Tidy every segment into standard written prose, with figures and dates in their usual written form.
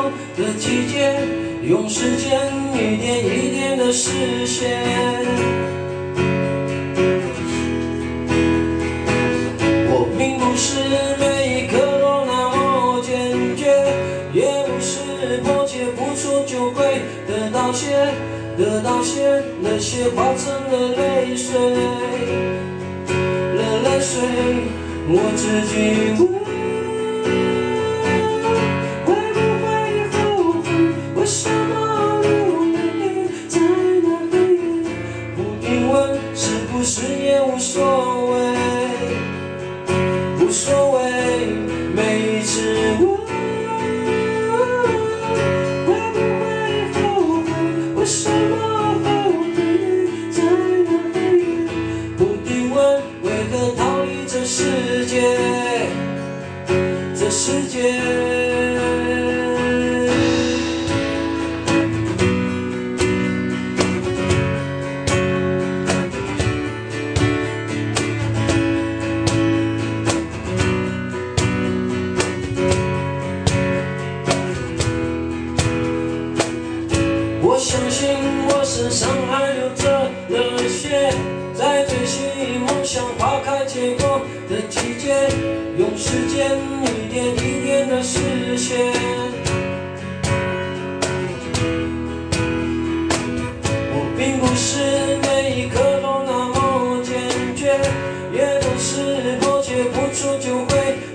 光的季节，用时间一点一点的实现。我并不是每一刻都那么坚决，也不是迫切付出就会得到些，那些化成了泪水，泪水，我自己问，会不会后悔？为什么流泪在那黑夜？不定问，是不是也无所谓，无所谓。每一次问，会不会后悔？为什么后悔在那黑夜？不定问，为何逃离这世界？这世界。我相信我身上还流着热血，在追寻梦想花开结果的季节，用时间一点一点的实现。我并不是每一刻都那么坚决，也不是迫切付出就会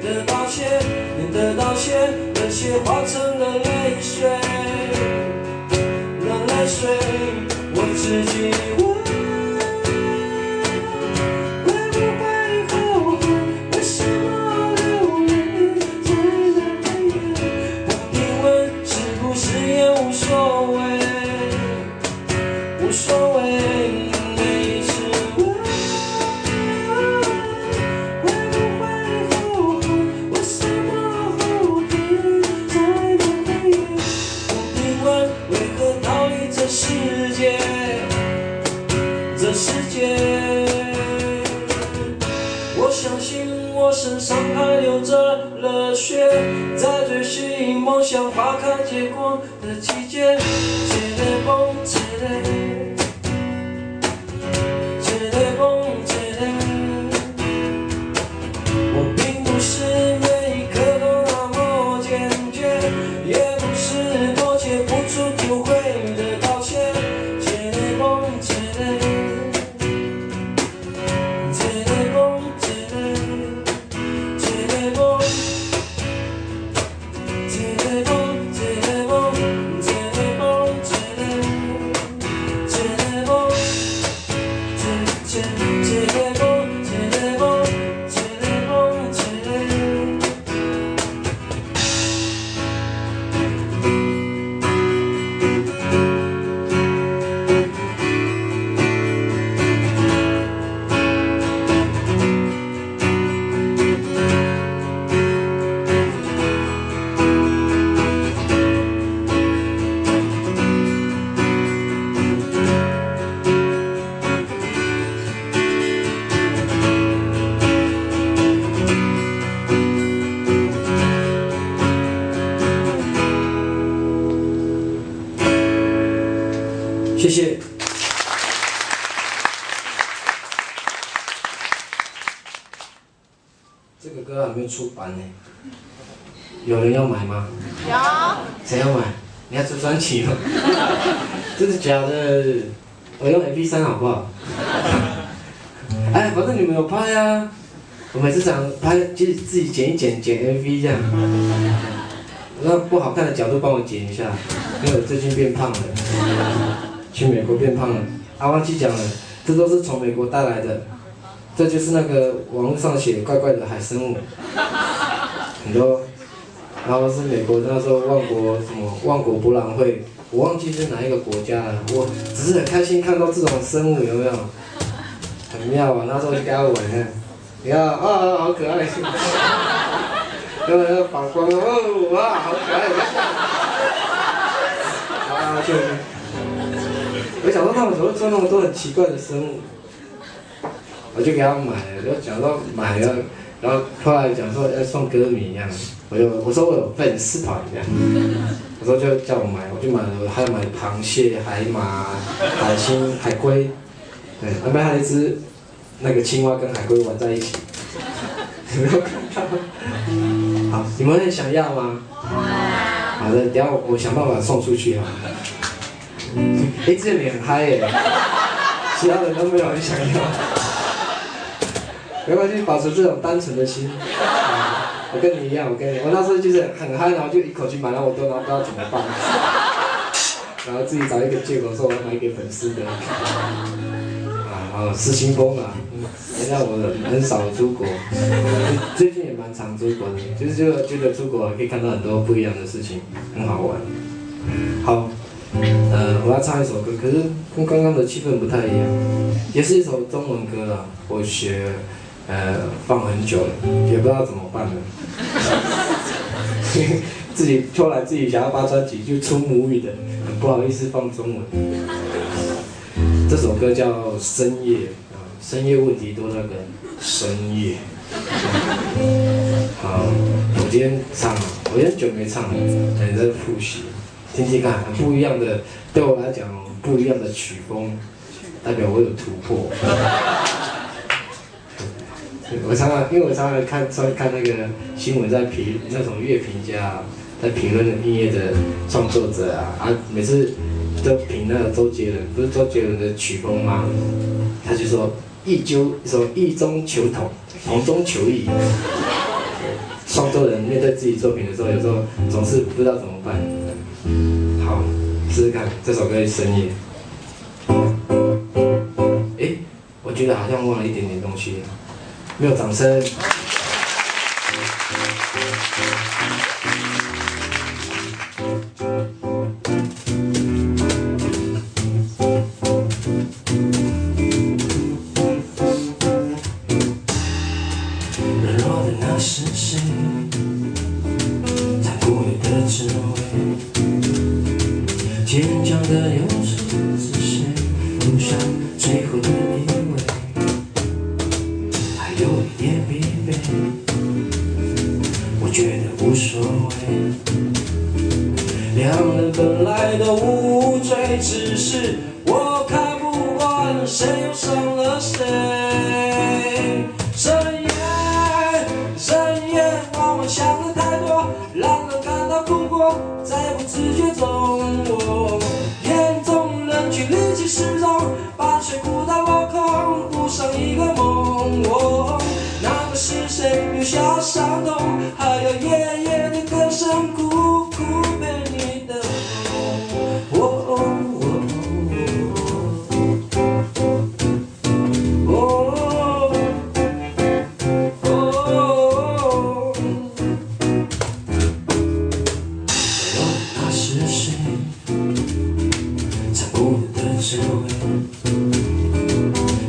得到些，那些化成了泪水。泪水，我自己问，会不会后悔？为什么流泪在那黑夜？不定问，是不是也无所谓，无所谓。每一次问，会不会后悔？为什么后悔在那黑夜？不定问，为何逃离这世界，这世界。我相信我身上还流着热血，在追寻梦想花开结果的季节。我并不是每一刻都那么坚决，也不是迫切付出就会得到些。谢谢。这个歌还没出版呢，有人要买吗？有。谁要买？你要出专辑吗？真的假的？我用 MP3 好不好？哎，反正你们有拍啊。我每次想拍，就是自己剪一剪MV 这样。那不好看的角度帮我剪一下，因为我最近变胖了。去美国变胖了，忘记讲了，这都是从美国带来的，这就是那个网络上写怪怪的海生物，很多，然后是美国那时候万国博览会，我忘记是哪一个国家了，我只是很开心看到这种生物有没有？很妙啊，那时候就给他玩你看啊，好可爱，那个反光哦，哇，好可爱，啊，就。我想说他们怎么会做那么多很奇怪的生物，我就给他们买了，就讲说买了，然后后来讲说要送歌迷一样，我说我有粉丝团这样，有时候就叫我买，我就买了，还有买螃蟹、海马、海星、海龟，对，还买了一只那个青蛙跟海龟玩在一起，有没有看到？好，你们很想要吗？好的，等下我想办法送出去啊。哎，这里很嗨耶，其他人都没有很想要。没关系，保持这种单纯的心。我跟你一样，我那时候就是很嗨，然后就一口气买了我都，然后不知道怎么办，然后自己找一个借口说我要买给粉丝的。失心疯了。现在我很少出国，最近也蛮常出国的，就是觉得出国可以看到很多不一样的事情，很好玩。好，我要唱一首歌，可是跟刚刚的气氛不太一样，也是一首中文歌啦，我学放很久了，也不知道怎么办了。自己后来自己想要发专辑，就出母语的，很不好意思放中文。这首歌叫《深夜》啊，深夜问题多那个深夜。好，我今天唱了，我很久没唱了，很在复习，听听看，很不一样的，对我来讲不一样的曲风，代表我有突破。我常常看那个新闻，在那种乐评家在评论音乐的创作者啊，每次都评那个周杰伦，不是周杰伦的曲风吗？他就说异中求同，同中求异。创作人面对自己作品的时候，有时候总是不知道怎么办。好，试试看这首歌《深夜》。我觉得好像忘了一点点东西，没有掌声。软弱的那是谁？残酷的智慧，坚强的又是谁？留下最后的依偎，还有一点疲惫，我觉得无所谓。两人本来都无罪，只是我看不惯谁又伤了谁。深夜，往往想的太多，让人感到困惑，在不自觉中，我眼中人群力气失踪，伴随孤单落空，补上一个梦。那个是谁留下伤痛，还有夜夜的歌声，苦苦陪你的梦。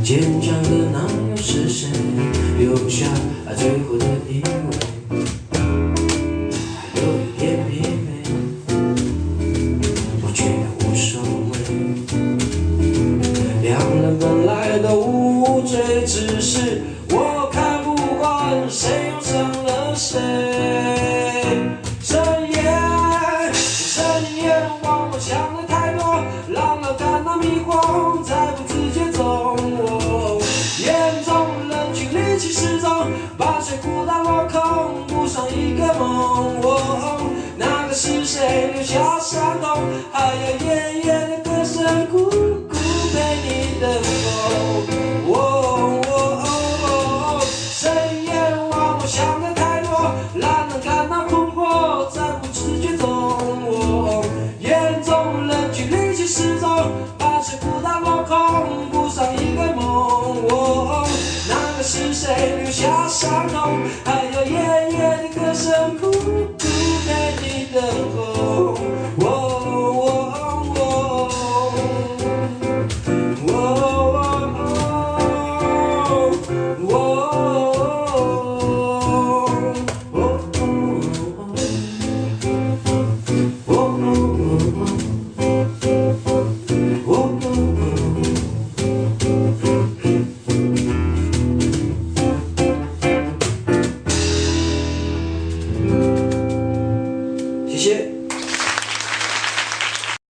坚强的那又是谁？留下最后的依偎，还有一点疲惫，我觉得无所谓。两人本来都无罪，只是我看不惯谁又伤了谁。深夜，往往想的太多，让人感到迷惑，在不自觉中，眼中人群力气失踪，伴随孤单落空，补上一个梦。那个是谁留下伤痛，还有夜夜